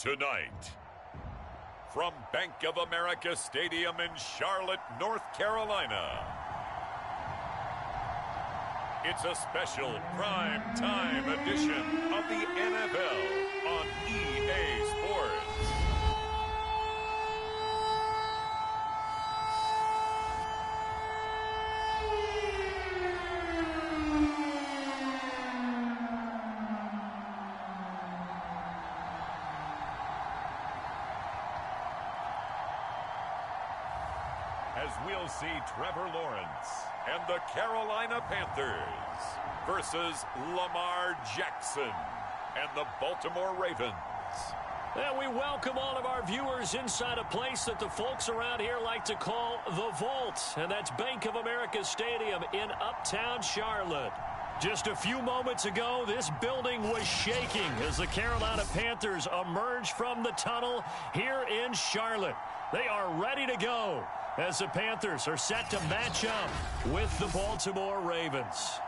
Tonight, from Bank of America Stadium in Charlotte, North Carolina, it's a special prime time edition of the NFL on EA Sports. As we'll see Trevor Lawrence and the Carolina Panthers versus Lamar Jackson and the Baltimore Ravens. And we welcome all of our viewers inside a place that the folks around here like to call the Vault. And that's Bank of America Stadium in Uptown Charlotte. Just a few moments ago, this building was shaking as the Carolina Panthers emerged from the tunnel here in Charlotte. They are ready to go as the Panthers are set to match up with the Baltimore Ravens.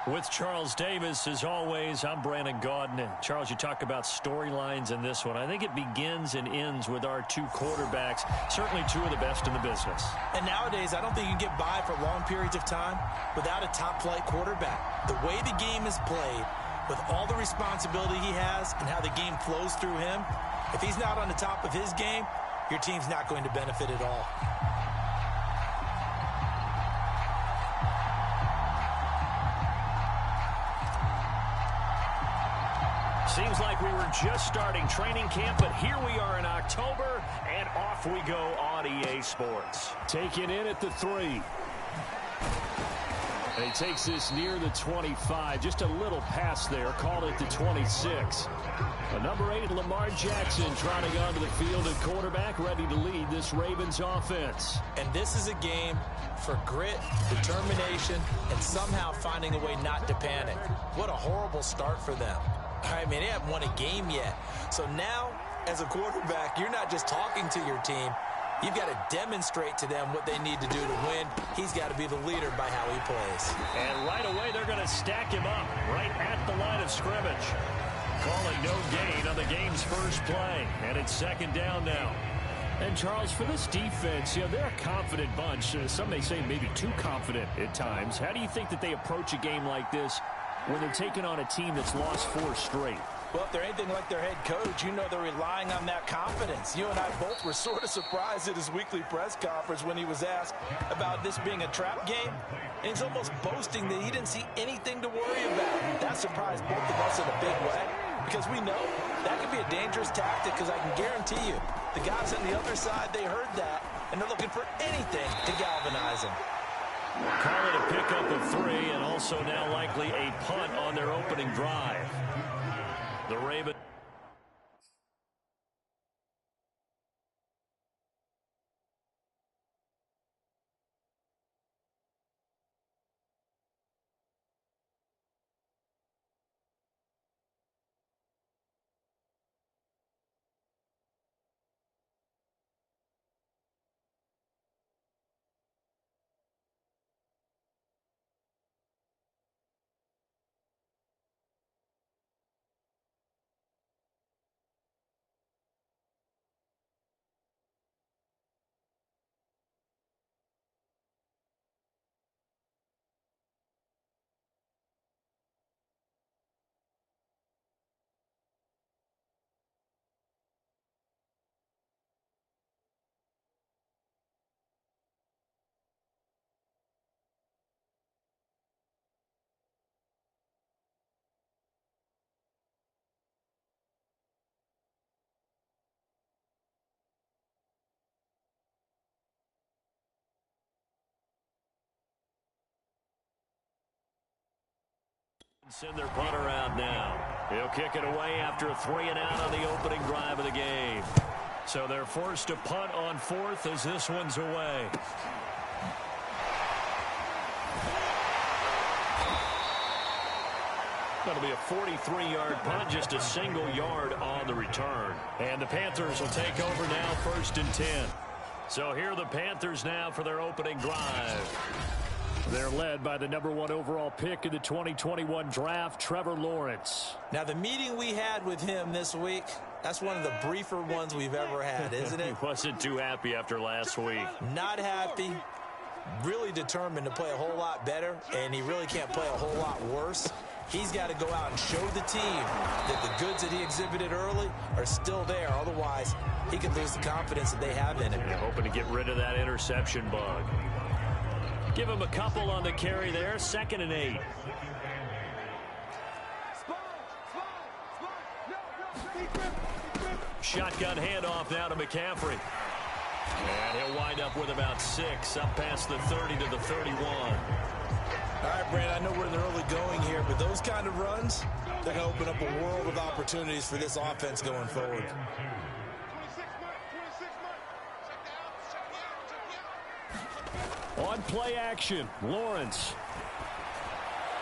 With Charles Davis, as always, I'm Brandon Gaudin. And Charles, you talk about storylines in this one. I think it begins and ends with our two quarterbacks, certainly two of the best in the business. And nowadays, I don't think you can get by for long periods of time without a top-flight quarterback. The way the game is played, with all the responsibility he has and how the game flows through him, if he's not on the top of his game, your team's not going to benefit at all. Seems like we were just starting training camp, but here we are in October, and off we go on EA Sports. Taken in at the 3. And he takes this near the 25. Just a little pass there. Called it the 26. Number 8, Lamar Jackson, trotting onto the field at quarterback, ready to lead this Ravens offense. And this is a game for grit, determination, and somehow finding a way not to panic. What a horrible start for them. I mean, they haven't won a game yet. So now, as a quarterback, you're not just talking to your team. You've got to demonstrate to them what they need to do to win. He's got to be the leader by how he plays. And right away, they're going to stack him up right at the line of scrimmage. Calling no gain on the game's first play. And it's second down now. And, Charles, for this defense, you know, they're a confident bunch. Some may say maybe too confident at times. How do you think that they approach a game like this when they're taking on a team that's lost 4 straight? Well, if they're anything like their head coach, you know they're relying on that confidence. You and I both were sort of surprised at his weekly press conference when he was asked about this being a trap game. And he's almost boasting that he didn't see anything to worry about. That surprised both of us in a big way because we know that could be a dangerous tactic because I can guarantee you the guys on the other side, they heard that, and they're looking for anything to galvanize them. Call it a pickup of 3 and also now likely a punt on their opening drive. The Ravens. Send their punter out now. He'll kick it away after a 3-and-out on the opening drive of the game. So they're forced to punt on 4th as this one's away. That'll be a 43-yard punt, just a single yard on the return. And the Panthers will take over now, 1st and 10. So here are the Panthers now for their opening drive. They're led by the #1 overall pick in the 2021 draft, Trevor Lawrence. Now, the meeting we had with him this week, that's one of the briefer ones we've ever had, isn't it? He wasn't too happy after last week. Not happy. Really determined to play a whole lot better, and he really can't play a whole lot worse. He's got to go out and show the team that the goods that he exhibited early are still there. Otherwise, he could lose the confidence that they have in him. They're hoping to get rid of that interception bug. Give him a couple on the carry there. 2nd and 8. Shotgun handoff now to McCaffrey. And he'll wind up with about 6, up past the 30 to the 31. All right, Brand, I know we're in the early going here, but those kind of runs, they're going to open up a world of opportunities for this offense going forward. On play action, Lawrence.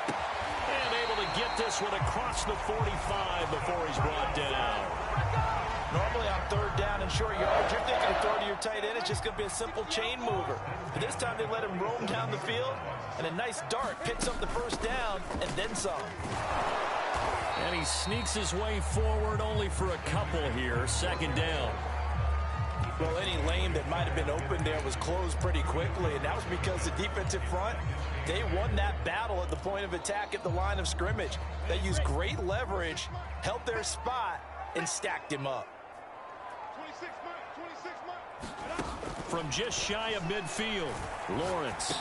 And able to get this one across the 45 before he's brought down. Normally on 3rd down and short yards, you're thinking of throw to your tight end. It's just going to be a simple chain mover. But this time they let him roam down the field, and a nice dart picks up the 1st down and then some. And he sneaks his way forward only for a couple here. 2nd down. Well, any lane that might have been open there was closed pretty quickly, and that was because the defensive front, they won that battle at the point of attack at the line of scrimmage. They used great leverage, held their spot, and stacked him up. From just shy of midfield, Lawrence.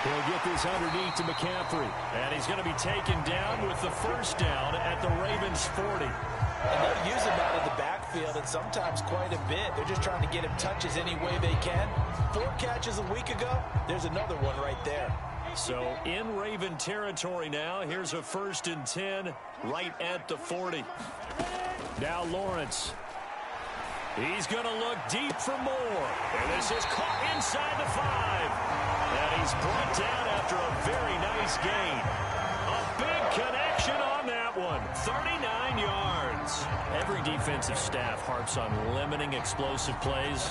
He'll get this underneath to McCaffrey. And he's going to be taken down with the 1st down at the Ravens 40. And they'll use him out of the backfield, and sometimes quite a bit. They're just trying to get him touches any way they can. 4 catches a week ago, there's another one right there. So in Raven territory now. Here's a 1st and 10 right at the 40. Now Lawrence. He's going to look deep for more. And this is caught inside the 5. And he's brought down after a very nice gain. A big connection on that one. 39 yards. Every defensive staff harps on limiting explosive plays.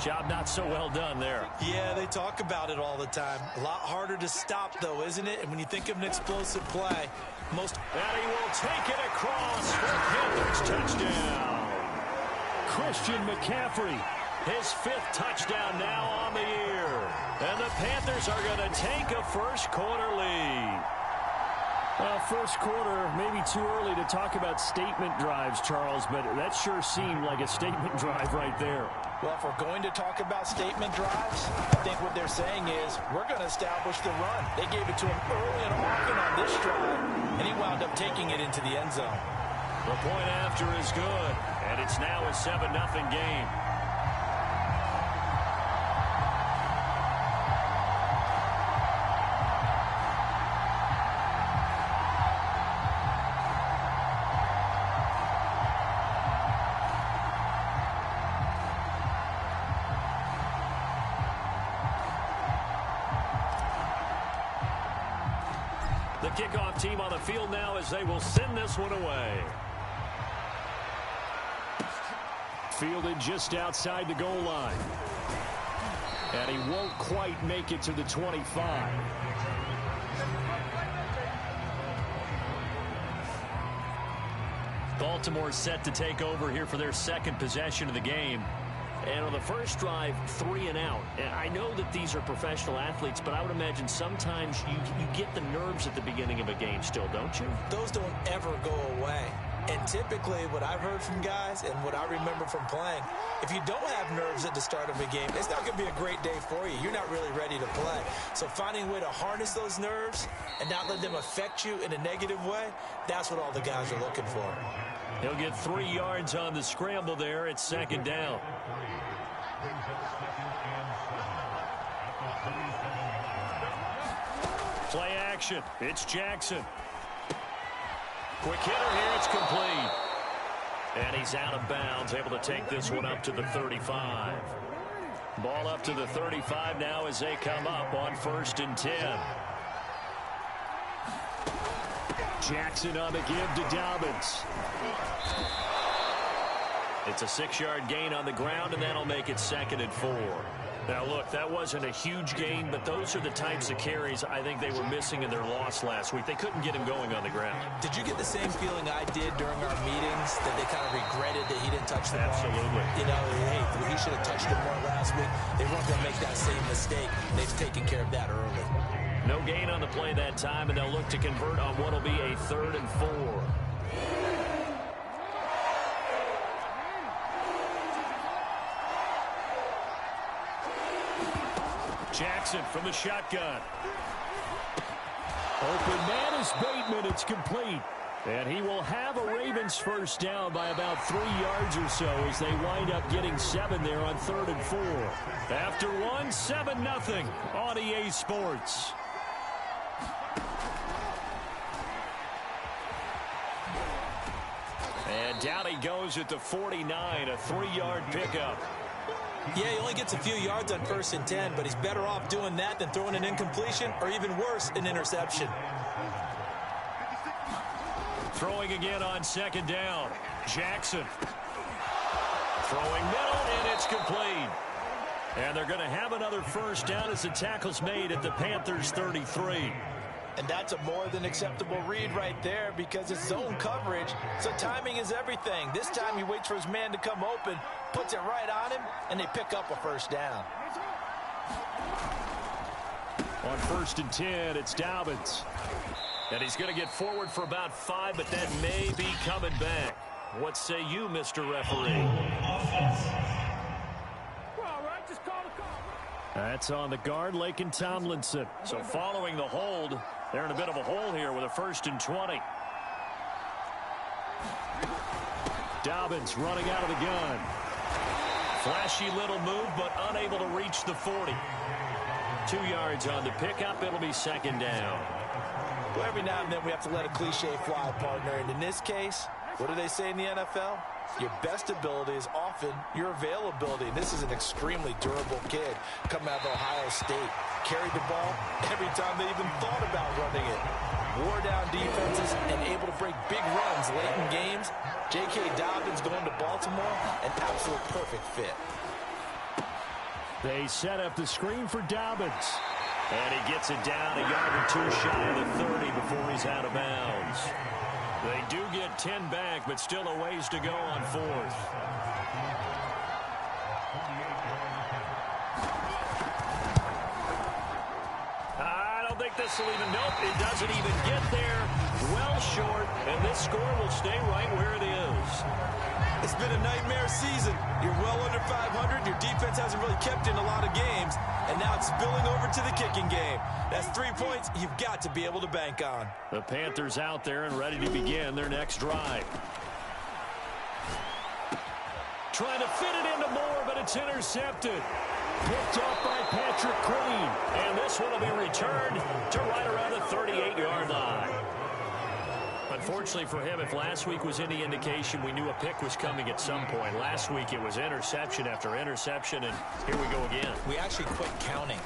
Job not so well done there. Yeah, they talk about it all the time. A lot harder to stop, though, isn't it? And when you think of an explosive play, most... And he will take it across for Panthers touchdown. Christian McCaffrey, his 5th touchdown now on the year. And the Panthers are going to take a 1st quarter lead. Well, 1st quarter, maybe too early to talk about statement drives, Charles, but that sure seemed like a statement drive right there. Well, if we're going to talk about statement drives, I think what they're saying is we're going to establish the run. They gave it to him early and often on this drive, and he wound up taking it into the end zone. The point after is good, and it's now a 7-0 game. The kickoff team on the field now as they will send this one away. Fielded just outside the goal line. And he won't quite make it to the 25. Baltimore set to take over here for their 2nd possession of the game. And on the first drive, 3 and out. And I know that these are professional athletes, but I would imagine sometimes you get the nerves at the beginning of a game still, don't you? Those don't ever go away. And typically what I've heard from guys and what I remember from playing, if you don't have nerves at the start of a game, it's not going to be a great day for you. You're not really ready to play. So finding a way to harness those nerves and not let them affect you in a negative way, that's what all the guys are looking for. He'll get 3 yards on the scramble there. It's 2nd down. Play action. It's Jackson. Quick hitter here. It's complete. And he's out of bounds, able to take this one up to the 35. Ball up to the 35 now as they come up on 1st and 10. Jackson on the give to Dobbins. It's a 6-yard gain on the ground, and that'll make it 2nd and 4. Now, look, that wasn't a huge gain, but those are the types of carries I think they were missing in their loss last week. They couldn't get him going on the ground. Did you get the same feeling I did during our meetings, that they kind of regretted that he didn't touch the ball? Absolutely. You know, hey, he should have touched it more last week. They weren't going to make that same mistake. They've taken care of that early. No gain on the play that time, and they'll look to convert on what will be a 3rd and 4. Jackson from the shotgun. Open man is Bateman. It's complete. And he will have a Ravens first down by about 3 yards or so as they wind up getting 7 there on 3rd and 4. After one, 7-0 on EA Sports. And down he goes at the 49, a 3-yard pickup. Yeah, he only gets a few yards on 1st and 10, but he's better off doing that than throwing an incompletion, or even worse, an interception. Throwing again on 2nd down. Jackson. Throwing middle, and it's complete. And they're going to have another first down as the tackle's made at the Panthers' 33. And that's a more than acceptable read right there, because it's zone coverage, so timing is everything. This time he waits for his man to come open, puts it right on him, and they pick up a first down. On 1st and 10, it's Dobbins. And he's going to get forward for about 5, but that may be coming back. What say you, Mr. Referee? That's on the guard, Laken Tomlinson. So following the hold, they're in a bit of a hole here with a 1st and 20. Dobbins running out of the gun. Flashy little move, but unable to reach the 40. 2 yards on the pickup. It'll be 2nd down. Well, every now and then we have to let a cliche fly, partner. And in this case, what do they say in the NFL? Your best ability is often your availability. And this is an extremely durable kid coming out of Ohio State. Carried the ball every time they even thought about running it. Wore down defenses and able to break big runs late in games. J.K. Dobbins going to Baltimore, an absolute perfect fit. They set up the screen for Dobbins. And he gets it down a yard or 2 shy of the 30 before he's out of bounds. They do get 10 back, but still a ways to go on 4th. I don't think this will even, nope, it doesn't even get there. Well short, and this score will stay right where it is. It's been a nightmare season. You're well under 500. Your defense hasn't really kept in a lot of games. And now it's spilling over to the kicking game. That's 3 points you've got to be able to bank on. The Panthers out there and ready to begin their next drive. Trying to fit it into Moore, but it's intercepted. Picked up by Patrick Queen. And this one will be returned to right around the 38-yard line. Unfortunately for him, if last week was any indication, we knew a pick was coming at some point. Last week it was interception after interception, and here we go again. We actually quit counting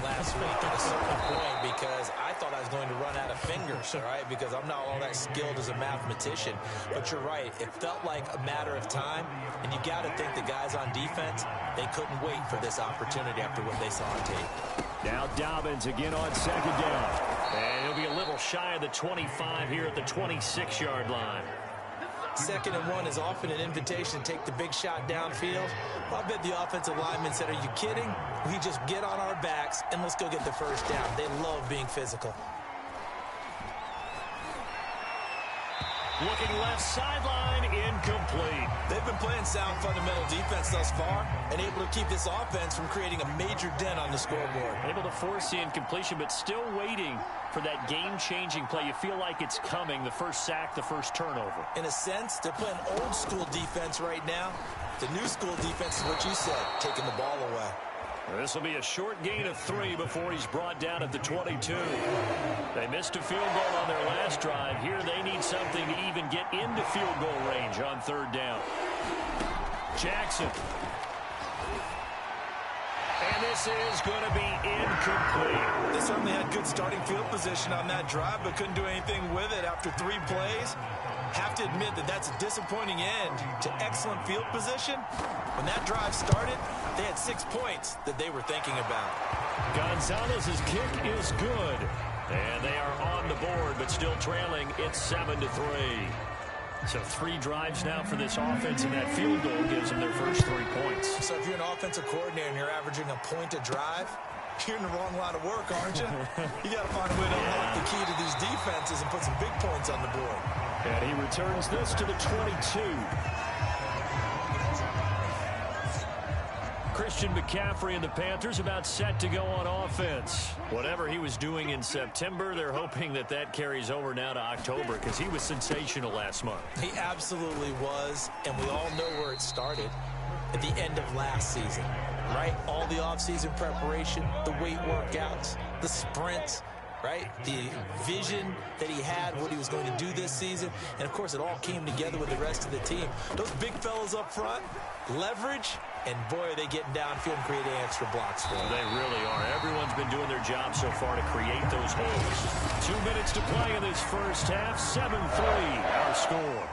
last week at a certain point because I thought I was going to run out of fingers, all right, because I'm not all that skilled as a mathematician. But you're right. It felt like a matter of time, and you got to think the guys on defense, they couldn't wait for this opportunity after what they saw on tape. Now Dobbins again on 2nd down. And he'll be a little shy of the 25 here at the 26-yard line. 2nd and 1 is often an invitation to take the big shot downfield. I bet the offensive lineman said, are you kidding? We just get on our backs and let's go get the first down. They love being physical. Looking left sideline, incomplete. They've been playing sound fundamental defense thus far and able to keep this offense from creating a major dent on the scoreboard. Able to force the incompletion, but still waiting for that game-changing play. You feel like it's coming, the first sack, the first turnover. In a sense, they're playing old school defense right now. The new school defense is what you said, taking the ball away. This will be a short gain of 3 before he's brought down at the 22. They missed a field goal on their last drive. Here they need something to even get into field goal range on 3rd down. Jackson. And this is going to be incomplete. They certainly had good starting field position on that drive, but couldn't do anything with it after 3 plays. Have to admit that that's a disappointing end to excellent field position. When that drive started, they had 6 points that they were thinking about. Gonzalez's kick is good. And they are on the board, but still trailing. It's 7-3. So 3 drives now for this offense, and that field goal gives them their first 3 points. So if you're an offensive coordinator and you're averaging a point a drive, you're in the wrong line of work, aren't you? You got to find a way to unlock the key to these defenses and put some big points on the board. And he returns this to the 22. Christian McCaffrey and the Panthers about set to go on offense. Whatever he was doing in September, they're hoping that that carries over now to October because he was sensational last month. He absolutely was, and we all know where it started at the end of last season, right? All the offseason preparation, the weight workouts, the sprints, right? The vision that he had, what he was going to do this season. And, of course, it all came together with the rest of the team. Those big fellas up front, leverage, and, boy, are they getting downfield and creating extra blocks for them. They really are. Everyone's been doing their job so far to create those holes. 2 minutes to play in this first half. 7-3 our score.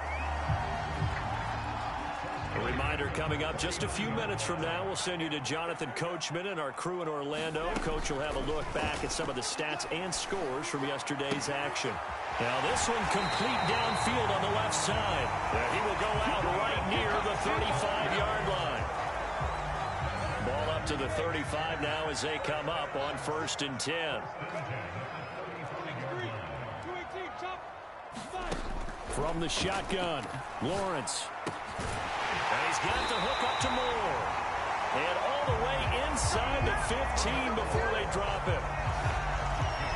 A reminder coming up just a few minutes from now. We'll send you to Jonathan Coachman and our crew in Orlando. Coach will have a look back at some of the stats and scores from yesterday's action. Now this one complete downfield on the left side. He will go out right near the 35-yard line. Ball up to the 35 now as they come up on 1st and 10. From the shotgun, Lawrence. And he's got the hook up to Moore. And all the way inside the 15 before they drop him.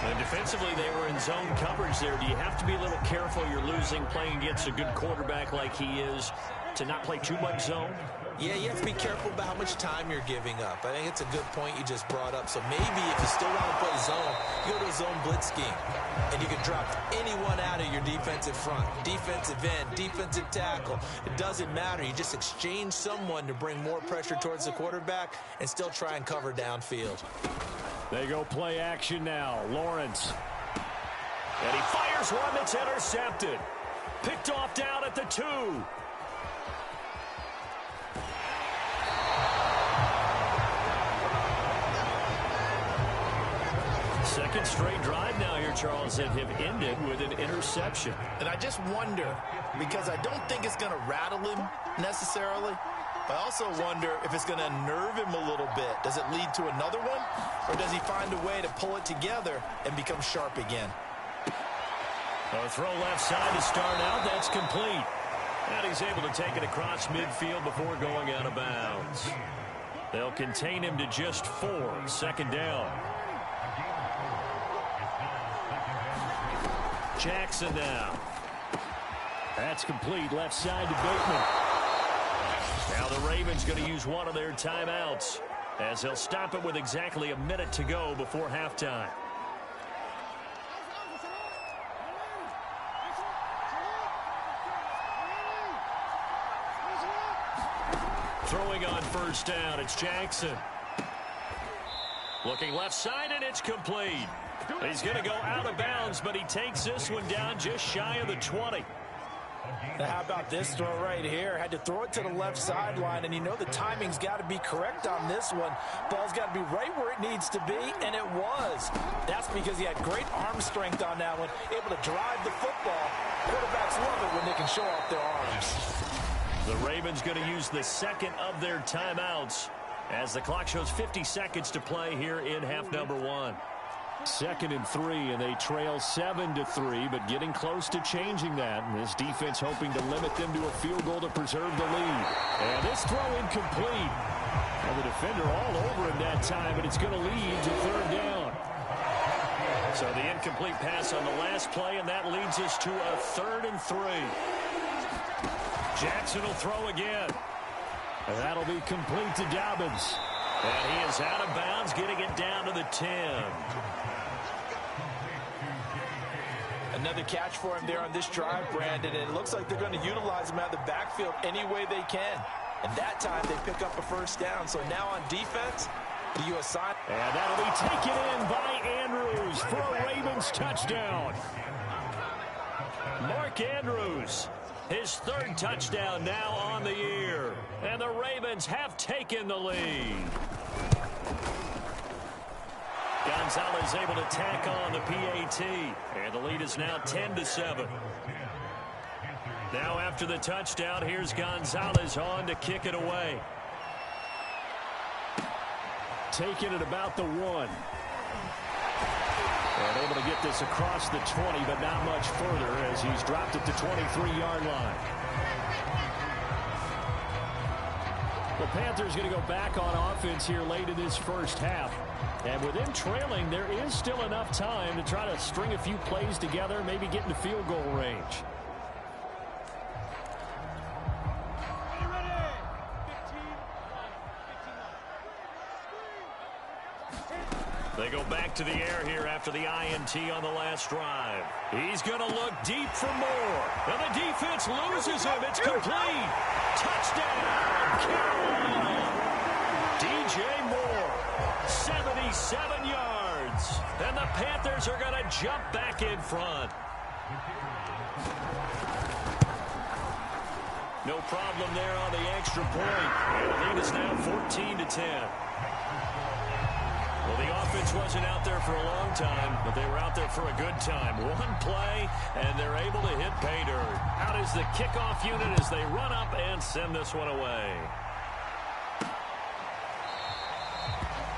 And defensively, they were in zone coverage there. Do you have to be a little careful? You're losing playing against a good quarterback like he is to not play too much zone? Yeah, you have to be careful about how much time you're giving up. I think it's a good point you just brought up. So maybe if you still want to play zone, you go to a zone blitz scheme. And you can drop anyone out of your defensive front. Defensive end, defensive tackle. It doesn't matter. You just exchange someone to bring more pressure towards the quarterback and still try and cover downfield. They go play action now. Lawrence. And he fires one that's intercepted. Picked off down at the 2. Second straight drive now here, Charles, that have ended with an interception. And I just wonder, because I don't think it's going to rattle him necessarily, but I also wonder if it's going to unnerve him a little bit. Does it lead to another one? Or does he find a way to pull it together and become sharp again? A throw left side to start out. That's complete. And he's able to take it across midfield before going out of bounds. They'll contain him to just 4. 2nd down. Jackson now. That's complete. Left side to Bateman. Now the Ravens going to use one of their timeouts as they'll stop it with exactly a minute to go before halftime. Throwing on 1st down, it's Jackson. Looking left side, and it's complete. He's going to go out of bounds, but he takes this one down just shy of the 20. Now, how about this throw right here? Had to throw it to the left sideline, and you know the timing's got to be correct on this one. Ball's got to be right where it needs to be, and it was. That's because he had great arm strength on that one, able to drive the football. Quarterbacks love it when they can show off their arms. The Ravens going to use the 2nd of their timeouts as the clock shows 50 seconds to play here in half number 1. 2nd and 3, and they trail 7-3, but getting close to changing that. And this defense hoping to limit them to a field goal to preserve the lead. And this throw incomplete. And the defender all over him that time, and it's going to lead to 3rd down. So the incomplete pass on the last play, and that leads us to a 3rd and 3. Jackson will throw again. And that'll be complete to Dobbins. And he is out of bounds, getting it down to the 10. Another catch for him there on this drive, Brandon, and it looks like they're going to utilize him out of the backfield any way they can. And that time they pick up a 1st down. So now on defense, do you assign? And that'll be taken in by Andrews for a Ravens touchdown. Mark Andrews, his third touchdown now on the year. And the Ravens have taken the lead. Gonzalez able to tack on the PAT. And the lead is now 10-7. Now after the touchdown, here's Gonzalez on to kick it away. Taking it about the 1. And able to get this across the 20, but not much further as he's dropped it to 23-yard line. The Panthers going to go back on offense here late in this first half. And with them trailing, there is still enough time to try to string a few plays together, maybe get into field goal range. They go back to the air here after the INT on the last drive. He's going to look deep for more. And the defense loses him. It's complete. Touchdown, Carolina. DJ Moore, 77 yards. And the Panthers are going to jump back in front. No problem there on the extra point. And the lead is now 14-10. Well, the offense wasn't out there for a long time, but they were out there for a good time. One play, and they're able to hit pay dirt. Out is the kickoff unit as they run up and send this one away.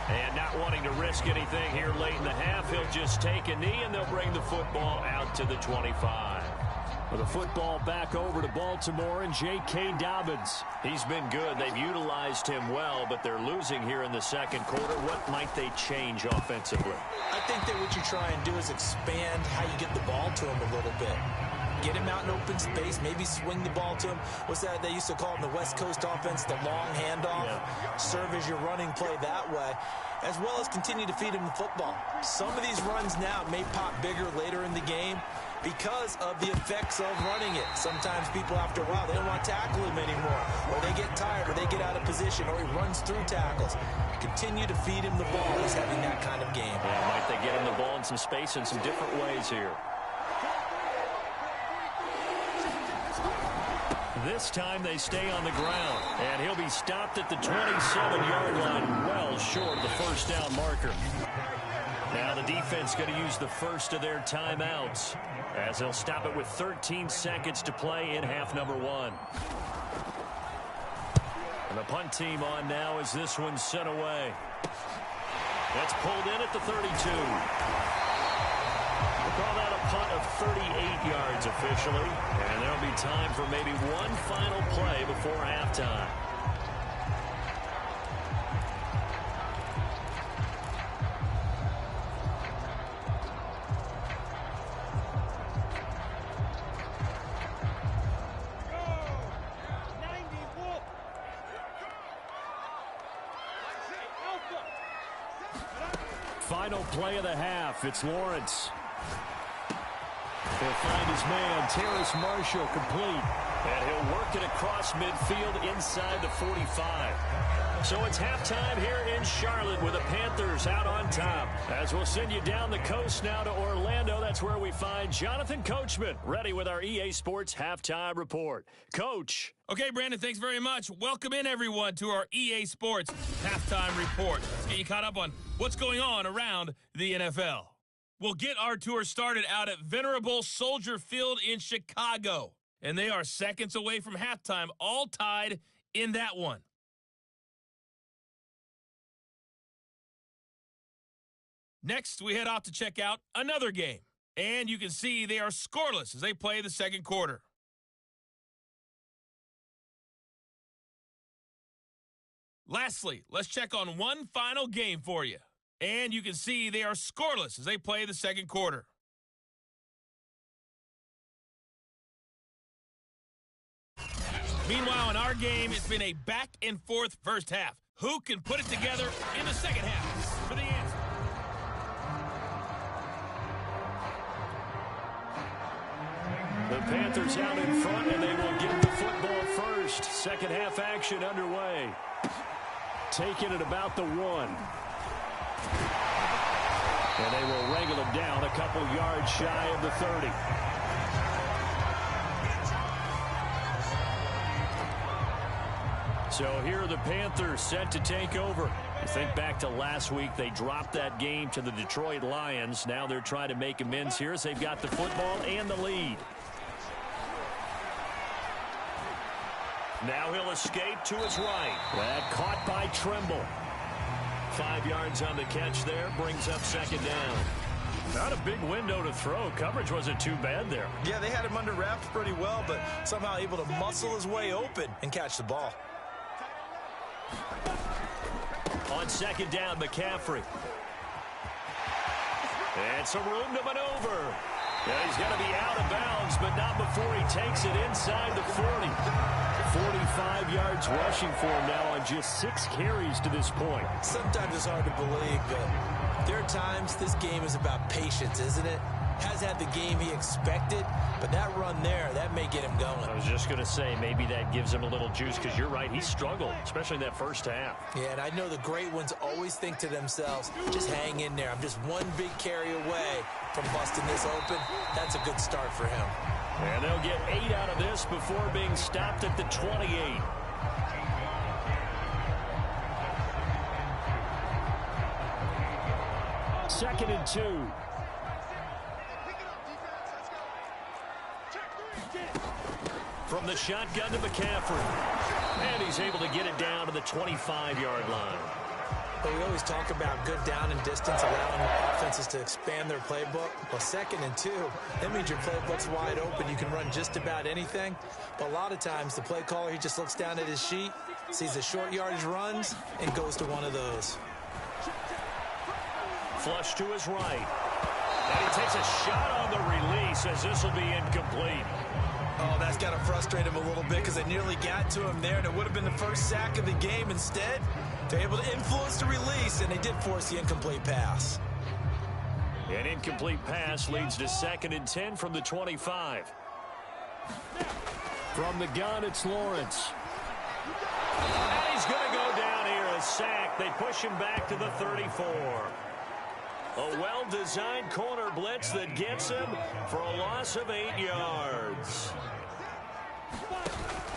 And not wanting to risk anything here late in the half, he'll just take a knee, and they'll bring the football out to the 25. With the football back over to Baltimore and J.K. Dobbins. He's been good. They've utilized him well, but they're losing here in the second quarter. What might they change offensively? I think that what you try and do is expand how you get the ball to him a little bit. Get him out in open space, maybe swing the ball to him. What's that they used to call it in the West Coast offense, the long handoff? Yeah. Serve as your running play that way, as well as continue to feed him the football. Some of these runs now may pop bigger later in the game because of the effects of running it. Sometimes people, after a while, they don't want to tackle him anymore, or they get tired, or they get out of position, or he runs through tackles. Continue to feed him the ball. He's having that kind of game. Yeah, might they get him the ball in some space in some different ways here. This time they stay on the ground, and he'll be stopped at the 27-yard line, well short of the first down marker. Now the defense going to use the first of their timeouts as they'll stop it with 13 seconds to play in half number 1. And the punt team on now as this one's sent away. That's pulled in at the 32. We'll call that a punt of 38 yards officially, and there'll be time for maybe one final play before halftime. Final play of the half. It's Lawrence. He'll find his man, Terrace Marshall, complete. And he'll work it across midfield inside the 45. So it's halftime here in Charlotte with the Panthers out on top. As we'll send you down the coast now to Orlando, that's where we find Jonathan Coachman, ready with our EA Sports Halftime Report. Coach. Okay, Brandon, thanks very much. Welcome in, everyone, to our EA Sports Halftime Report. Let's get you caught up on what's going on around the NFL. We'll get our tour started out at Venerable Soldier Field in Chicago. And they are seconds away from halftime, all tied in that one. Next, we head off to check out another game. And you can see they are scoreless as they play the second quarter. Lastly, let's check on one final game for you. And you can see they are scoreless as they play the second quarter. Meanwhile, in our game, it's been a back-and-forth first half. Who can put it together in the second half? For the answer. The Panthers out in front, and they will get the football first. Second half action underway. Taking it about the 1. And they will wrangle him down a couple yards shy of the 30. So here are the Panthers set to take over. You think back to last week, they dropped that game to the Detroit Lions. Now they're trying to make amends here as they've got the football and the lead. Now he'll escape to his right. That caught by Trimble. 5 yards on the catch there, brings up second down. Not a big window to throw. Coverage wasn't too bad there. Yeah, they had him under wraps pretty well, but somehow able to muscle his way open and catch the ball. On second down, McCaffrey. And some room to maneuver. Yeah, he's going to be out of bounds, but not before he takes it inside the 40. 45 yards rushing for him now on just 6 carries to this point. Sometimes it's hard to believe, but there are times this game is about patience, isn't it? Has had the game he expected, but that run there, that may get him going. I was just going to say, maybe that gives him a little juice, because you're right, he struggled, especially in that first half. Yeah, and I know the great ones always think to themselves, just hang in there. I'm just one big carry away from busting this open. That's a good start for him. And they'll get 8 out of this before being stopped at the 28. Second and 2. From the shotgun to McCaffrey. And he's able to get it down to the 25-yard line. But we always talk about good down and distance, allowing offenses to expand their playbook. Well, second and 2, that means your playbook's wide open. You can run just about anything. But a lot of times, the play caller, he just looks down at his sheet, sees the short yardage runs, and goes to one of those. Flush to his right. And he takes a shot on the release as this will be incomplete. Oh, that's got to frustrate him a little bit because they nearly got to him there, and it would have been the first sack of the game. Instead, they're able to influence the release, and they did force the incomplete pass. An incomplete pass leads to second and 10 from the 25. From the gun, it's Lawrence. And he's going to go down here, a sack. They push him back to the 34. A well-designed corner blitz that gets him for a loss of 8 yards.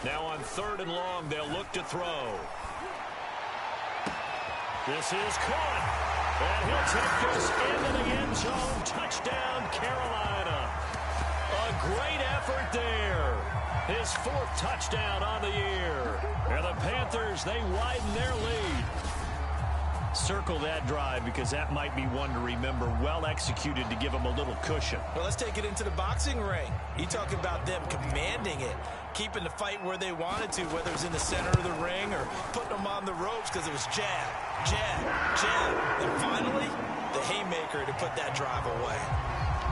Now on 3rd and long, they'll look to throw. This is caught. And he'll take this into the end zone. Touchdown, Carolina. A great effort there. His 4th touchdown on the year. And the Panthers, they widen their lead. Circle that drive because that might be one to remember. Well executed to give him a little cushion. Well, let's take it into the boxing ring. You talk about them commanding it, keeping the fight where they wanted to, whether it was in the center of the ring or putting them on the ropes because it was jab, jab, jab. And finally, the haymaker to put that drive away.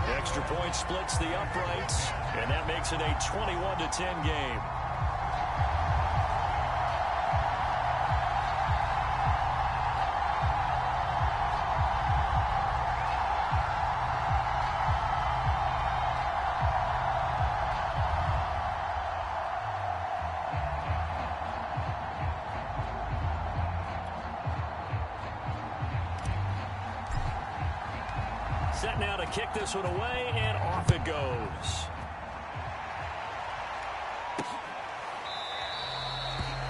The extra point splits the uprights, and that makes it a 21-10 game. Set now to kick this one away, and off it goes.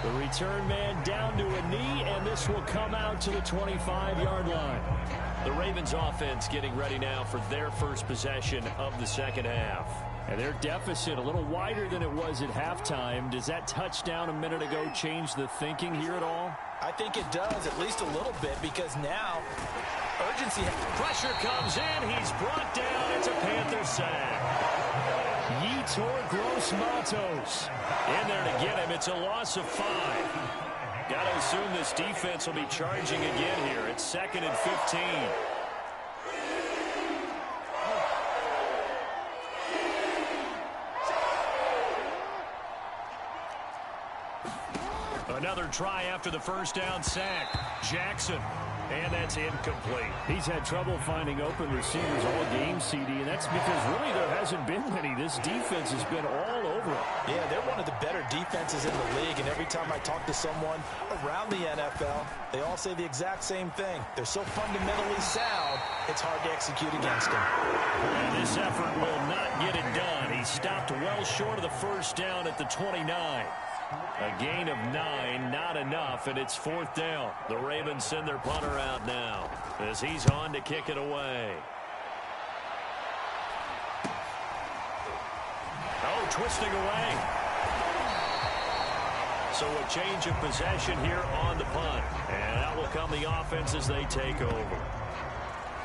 The return man down to a knee, and this will come out to the 25-yard line. The Ravens offense getting ready now for their first possession of the second half. And their deficit a little wider than it was at halftime. Does that touchdown a minute ago change the thinking here at all? I think it does, at least a little bit, because now urgency. Pressure comes in. He's brought down. It's a Panther sack. Yetur Gross-Matos in there to get him. It's a loss of 5. Got to assume this defense will be charging again here. It's 2nd and 15. Another try after the first down sack. Jackson. And that's incomplete. He's had trouble finding open receivers all game, CD, and that's because really there hasn't been many. This defense has been all over it. Yeah, they're one of the better defenses in the league, and every time I talk to someone around the NFL, they all say the exact same thing. They're so fundamentally sound, it's hard to execute against them. And this effort will not get it done. He stopped well short of the first down at the 29. A gain of 9, not not enough, and it's 4th down. The Ravens send their punter out now as he's on to kick it away. Oh, twisting away. So a change of possession here on the punt. And out will come the offense as they take over.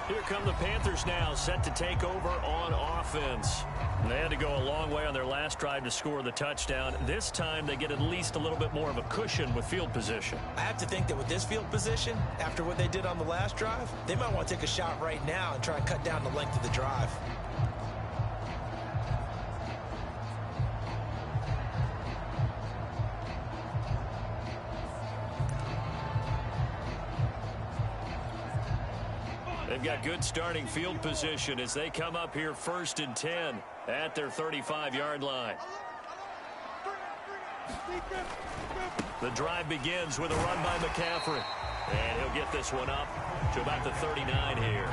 Here come the Panthers now, set to take over on offense. They had to go a long way on their last drive to score the touchdown. This time they get at least a little bit more of a cushion with field position. I have to think that with this field position, after what they did on the last drive, they might want to take a shot right now and try and cut down the length of the drive. They've got good starting field position as they come up here 1st and 10 at their 35-yard line. The drive begins with a run by McCaffrey. And he'll get this one up to about the 39 here.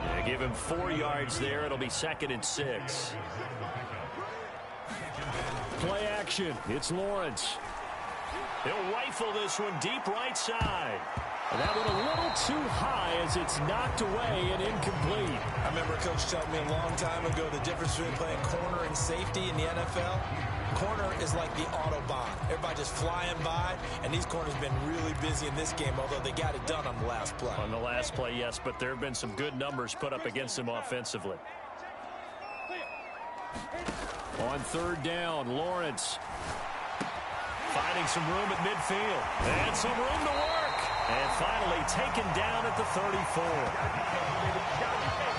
Yeah, give him 4 yards there. It'll be 2nd and 6. Play action. It's Lawrence. He'll rifle this one deep right side. That one a little too high as it's knocked away and incomplete. I remember a coach telling me a long time ago the difference between playing corner and safety in the NFL. Corner is like the Autobahn. Everybody just flying by, and these corners have been really busy in this game, although they got it done on the last play. On the last play, yes, but there have been some good numbers put up against them offensively. On 3rd down, Lawrence. Finding some room at midfield. And some room to work. And finally taken down at the 34.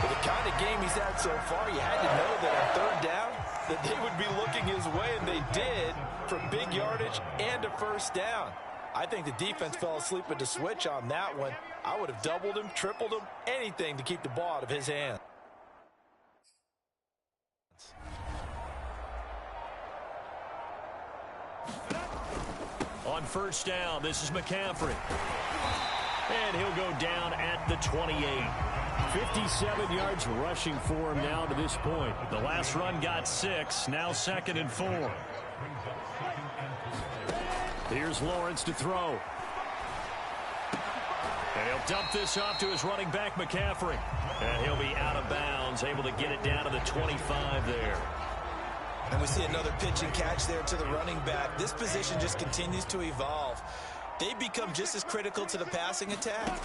With the kind of game he's had so far, you had to know that on 3rd down, that they would be looking his way, and they did, for big yardage and a 1st down. I think the defense fell asleep at the switch on that one. I would have doubled him, tripled him, anything to keep the ball out of his hand. On 1st down, this is McCaffrey. And he'll go down at the 28. 57 yards rushing for him now to this point. The last run got 6, now 2nd and 4. Here's Lawrence to throw. And he'll dump this off to his running back, McCaffrey. And he'll be out of bounds, able to get it down to the 25 there. And we see another pitch and catch there to the running back. This position just continues to evolve. They become just as critical to the passing attack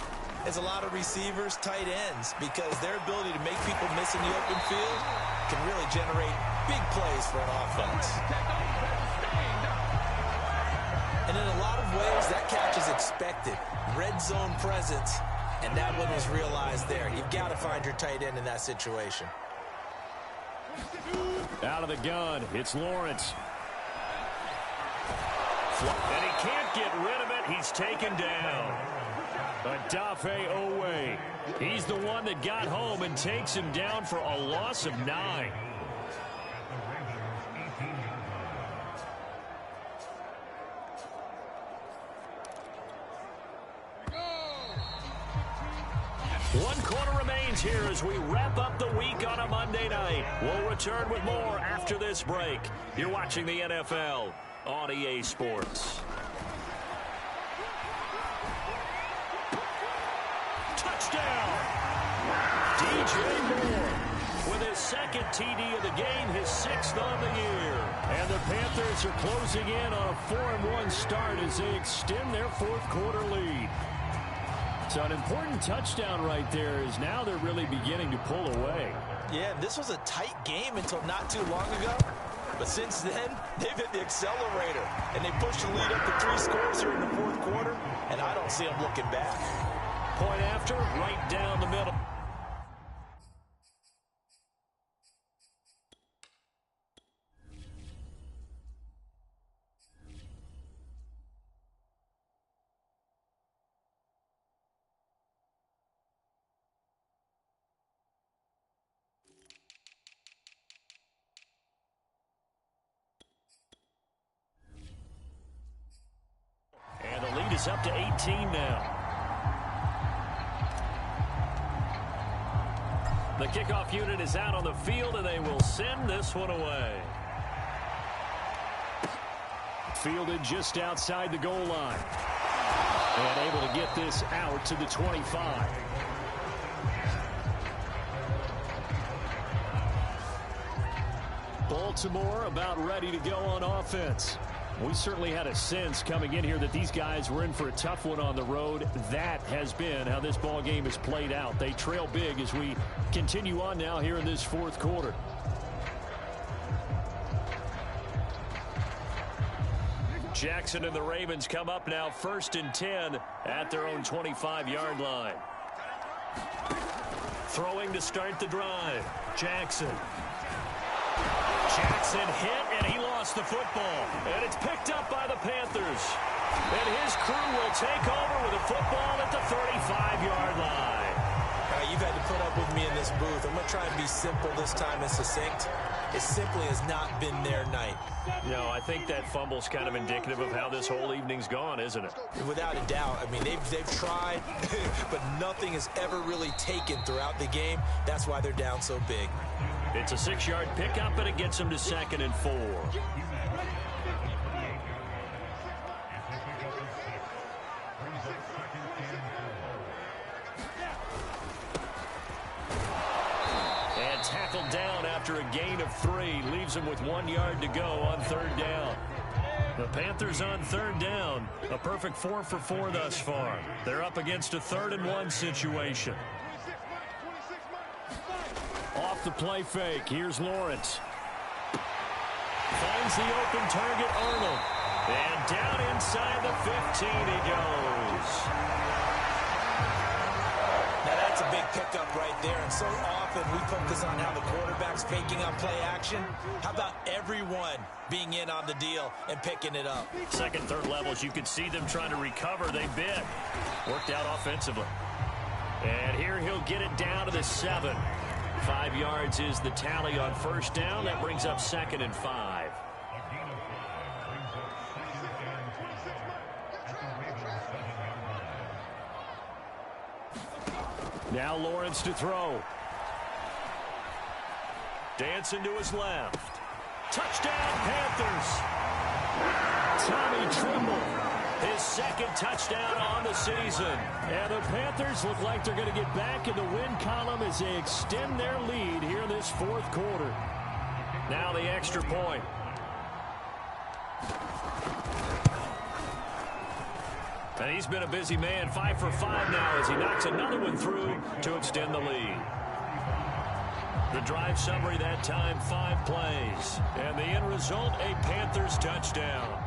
as a lot of receivers, tight ends, because their ability to make people miss in the open field can really generate big plays for an offense. And in a lot of ways, that catch is expected. Red zone presence, and that one was realized there. You've got to find your tight end in that situation. Out of the gun, it's Lawrence. And he can't get rid of it. He's taken down. Odafe Owe. He's the one that got home and takes him down for a loss of 9. One quarter remains here as we wrap up the week on a Monday night. We'll return with more after this break. You're watching the NFL on EA Sports. Touchdown! DJ Moore with his 2nd TD of the game, his 6th on the year. And the Panthers are closing in on a 4-1 start as they extend their 4th quarter lead. So an important touchdown right there is now they're really beginning to pull away. Yeah, this was a tight game until not too long ago. But since then, they've hit the accelerator. And they pushed the lead up to 3 scores here in the 4th quarter. And I don't see them looking back. Point after, right down the middle. And the lead is up to 18 now. The kickoff unit is out on the field, and they will send this one away. Fielded just outside the goal line. And able to get this out to the 25. Baltimore about ready to go on offense. We certainly had a sense coming in here that these guys were in for a tough one on the road. That has been how this ball game has played out. They trail big as we continue on now here in this fourth quarter. Jackson and the Ravens come up now 1st and 10 at their own 25-yard line. Throwing to start the drive. Jackson hit, and he lost the football. And it's picked up by the Panthers. And his crew will take over with a football at the 35-yard line. You've had to put up with me in this booth. I'm going to try and be simple this time and succinct. It simply has not been their night. No, I think that fumble's kind of indicative of how this whole evening's gone, isn't it? Without a doubt. I mean, they've tried, but nothing has ever really taken throughout the game. That's why they're down so big. It's a 6-yard pickup, and it gets them to 2nd and 4. And tackled down after a gain of 3. Leaves him with 1 yard to go on 3rd down. The Panthers on 3rd down. A perfect 4 for 4 thus far. They're up against a 3rd and 1 situation. Off the play fake. Here's Lawrence. Finds the open target, Arnold. And down inside the 15 he goes. Now that's a big pickup right there. And so often we focus on how the quarterback's faking on play action. How about everyone being in on the deal and picking it up? 2nd, 3rd levels, you could see them trying to recover. They bit. Worked out offensively. And here he'll get it down to the 7. 5 yards is the tally on 1st down. That brings up 2nd and 5. Now Lawrence to throw. Dancing to his left. Touchdown, Panthers. Tommy Tremble. His 2nd touchdown on the season. And the Panthers look like they're going to get back in the win column as they extend their lead here in this 4th quarter. Now the extra point. And he's been a busy man. 5 for 5 now as he knocks another one through to extend the lead. The drive summary that time, 5 plays. And the end result, a Panthers touchdown.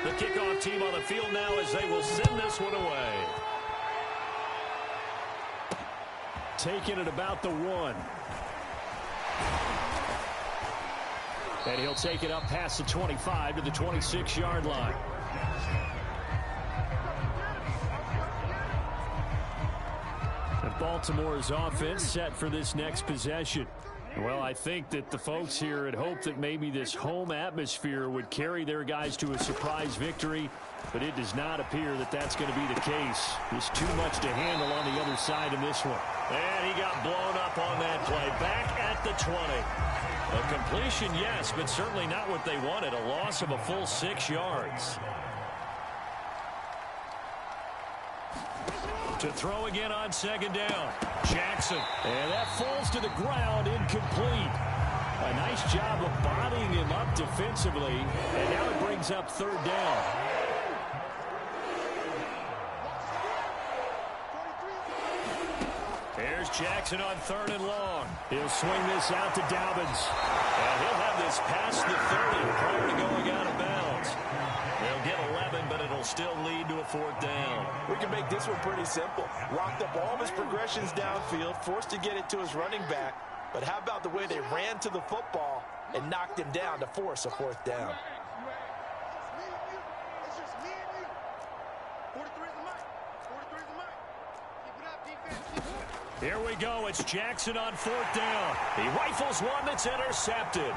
The kickoff team on the field now as they will send this one away. Taking it about the 1. And he'll take it up past the 25 to the 26-yard line. And Baltimore's offense set for this next possession. Well, I think that the folks here had hoped that maybe this home atmosphere would carry their guys to a surprise victory, but it does not appear that that's going to be the case. There's too much to handle on the other side in this one. And he got blown up on that play. Back at the 20. A completion, yes, but certainly not what they wanted. A loss of a full 6 yards. To throw again on 2nd down. Jackson. And that falls to the ground, incomplete. A nice job of bodying him up defensively. And now it brings up 3rd down. Here's Jackson on 3rd and long. He'll swing this out to Dobbins. And he'll have this past the 30 prior to going out of bounds. They'll get 11, but it'll still lead to a 4th down. We can make this one pretty simple. Locked up all of his progressions downfield, forced to get it to his running back. But how about the way they ran to the football and knocked him down to force a 4th down? Here we go. It's Jackson on 4th down. He rifles one that's intercepted.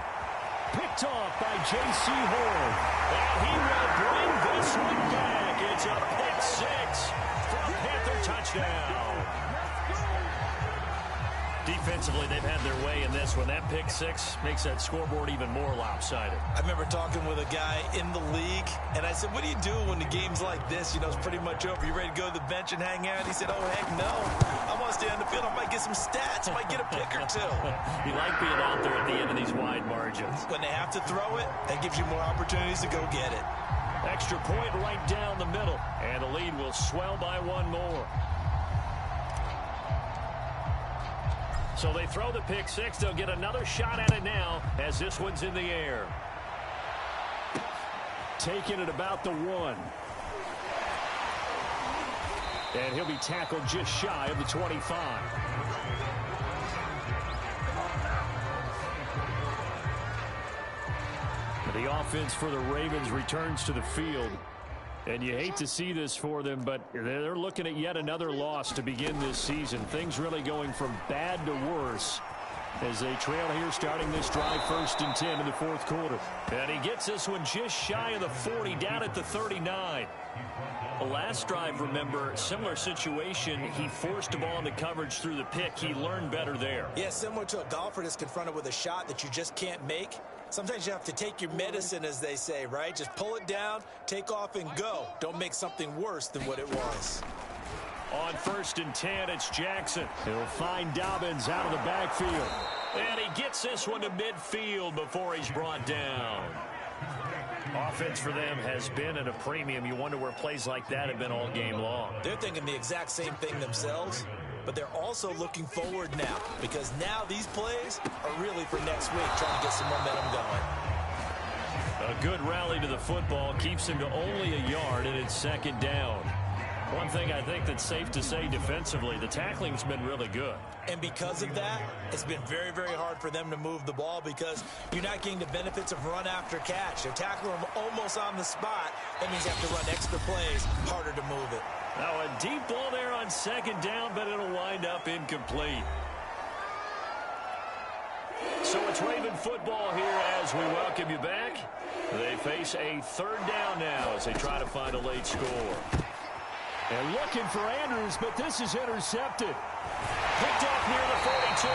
Picked off by J.C. Horn. And he will bring this one back. It's a pick 6 for a Panther touchdown. Defensively, they've had their way in this one. That pick six makes that scoreboard even more lopsided. I remember talking with a guy in the league, and I said, what do you do when the game's like this? You know, it's pretty much over. You ready to go to the bench and hang out? He said, oh, heck no. I want to stay on the field. I might get some stats. I might get a pick or two. You like being out there at the end of these wide margins. When they have to throw it, that gives you more opportunities to go get it. Extra point right down the middle, and the lead will swell by one more. So they throw the pick six. They'll get another shot at it now as this one's in the air. Taking it about the 1. And he'll be tackled just shy of the 25. The offense for the Ravens returns to the field. And you hate to see this for them, but they're looking at yet another loss to begin this season. Things really going from bad to worse as they trail here starting this drive 1st and 10 in the 4th quarter. And he gets this one just shy of the 40, down at the 39. The last drive, remember, similar situation. He forced a ball into coverage through the pick. He learned better there. Yeah, similar to a golfer that's confronted with a shot that you just can't make. Sometimes you have to take your medicine, as they say, right? Just pull it down, take off, and go. Don't make something worse than what it was. On 1st and 10, it's Jackson. He'll find Dobbins out of the backfield. And he gets this one to midfield before he's brought down. Offense for them has been at a premium. You wonder where plays like that have been all game long. They're thinking the exact same thing themselves, but they're also looking forward now, because now these plays are really for next week, trying to get some momentum going. A good rally to the football keeps him to only a yard, and it's 2nd down. One thing I think that's safe to say defensively, the tackling's been really good. And because of that, it's been very, very hard for them to move the ball because you're not getting the benefits of run after catch. They're tackling them almost on the spot. That means you have to run extra plays, harder to move it. Now a deep ball there on 2nd down, but it'll wind up incomplete. So it's Raven football here as we welcome you back. They face a 3rd down now as they try to find a late score. And looking for Andrews, but this is intercepted. Picked off near the 42.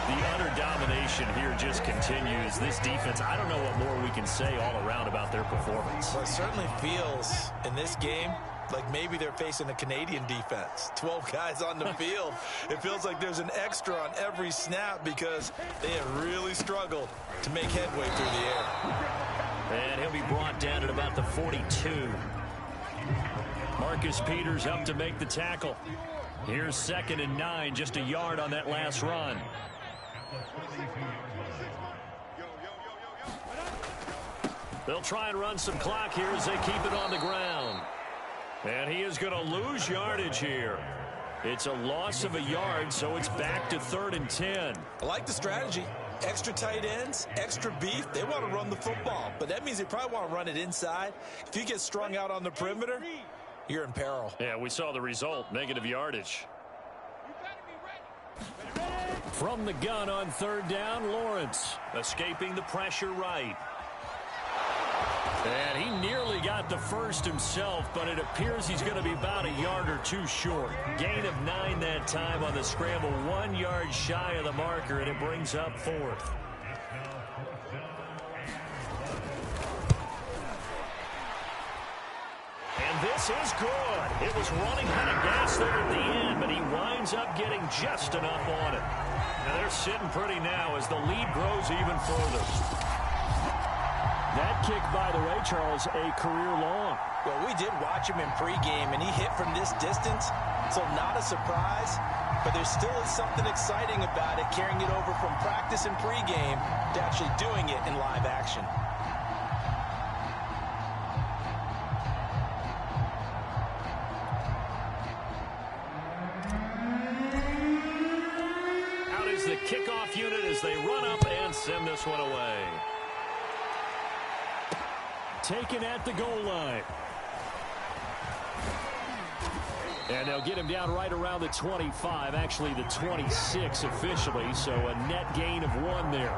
The utter domination here just continues. This defense, I don't know what more we can say all around about their performance. Well, it certainly feels in this game like maybe they're facing a Canadian defense. 12 guys on the field. It feels like there's an extra on every snap because they have really struggled to make headway through the air. And he'll be brought down at about the 42. Marcus Peters up to make the tackle. Here's 2nd and 9, just a yard on that last run. They'll try and run some clock here as they keep it on the ground. And he is going to lose yardage here. It's a loss of a yard, so it's back to 3rd and 10. I like the strategy. Extra tight ends, extra beef. They want to run the football, but that means they probably want to run it inside. If you get strung out on the perimeter, you're in peril. Yeah, we saw the result, negative yardage. From the gun on 3rd down, Lawrence escaping the pressure right. And he nearly got the first himself, but it appears he's going to be about a yard or two short. Gain of 9 that time on the scramble, 1 yard shy of the marker, and it brings up 4th. And this is good. It was running out of gas there at the end, but he winds up getting just enough on it. Now they're sitting pretty now as the lead grows even further. That kick, by the way, Charles, a career long. Well, we did watch him in pregame, and he hit from this distance, so not a surprise. But there still is something exciting about it, carrying it over from practice and pregame to actually doing it in live action. Out is the kickoff unit as they run up and send this one away. Taken at the goal line. And they'll get him down right around the 25, actually the 26 officially, so a net gain of 1 there.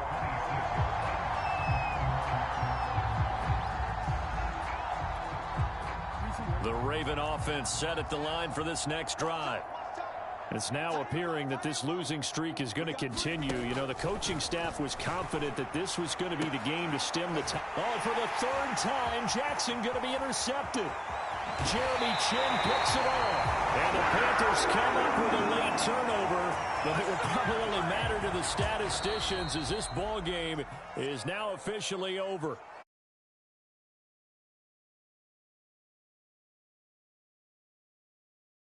The Raven offense set at the line for this next drive. It's now appearing that this losing streak is going to continue. You know, the coaching staff was confident that this was going to be the game to stem the tide. Oh, for the third time, Jackson going to be intercepted. Jeremy Chin picks it off. And the Panthers come up with a late turnover, but it will probably only matter to the statisticians as this ball game is now officially over.